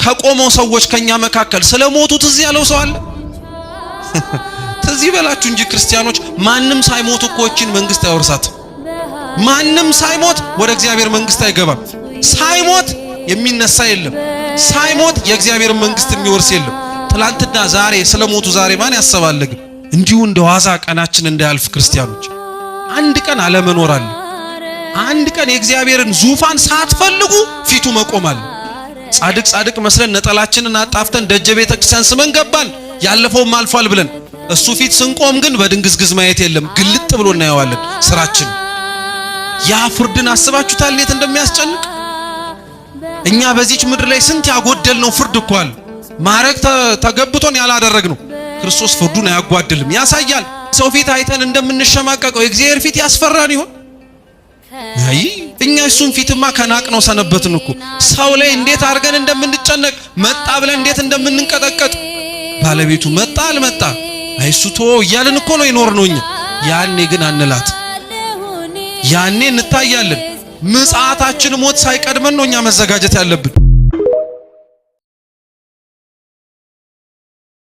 ከቆመው ሰዎች ከኛ መካከል ስለሞቱት እዚህ ያለው ሰው አለ? ተዚህ በላችሁ እንጂ ክርስቲያኖች ማንም ሳይሞት እኮ እቺን መንግስት ያወርሳት። ማንም ሳይሞት ወደ እግዚአብሔር መንግስት አይገባም። ሳይሞት የሚነሳ የለም። ሳይሞት የእግዚአብሔር መንግስት የሚወርስ የለም። ትላንትና ዛሬ ስለሞቱ ዛሬ ማን ያሰባል? ግን እንዲሁ እንደዋዛ ቀናችን እንዳያልፍ ክርስቲያኖች አንድ ቀን አለመኖር አለ። አንድ ቀን የእግዚአብሔርን ዙፋን ሳትፈልጉ ፊቱ መቆም አለ። ጻድቅ ጻድቅ መስለን ነጠላችንን አጣፍተን ደጀ ቤተ ክርስቲያን ስመን ገባን ያለፈውም አልፏል ብለን እሱ ፊት ስንቆም ግን በድንግዝግዝ ማየት የለም። ግልጥ ብሎ እናየዋለን ስራችን። ያ ፍርድን አስባችሁታል እንዴት እንደሚያስጨንቅ? እኛ በዚች ምድር ላይ ስንት ያጎደልነው ፍርድ እኮ አለ። ማረግ ተገብቶን ያላደረግነው ክርስቶስ ፍርዱን አያጓድልም፣ ያሳያል። ሰው ፊት አይተን እንደምንሸማቀቀው የእግዚአብሔር ፊት ያስፈራን ይሆን? አይ እኛ እሱን ፊትማ ከናቅነው ሰነበትን እኮ። ሰው ላይ እንዴት አድርገን እንደምንጨነቅ መጣ ብለን እንዴት እንደምንንቀጠቀጥ ባለቤቱ መጣ አልመጣ አይሱቶ እያልን እኮ ነው የኖርነው እኛ። ያኔ ግን አንላት። ያኔ እንታያለን። ምጽአታችን ሞት ሳይቀድመን ነው እኛ መዘጋጀት ያለብን።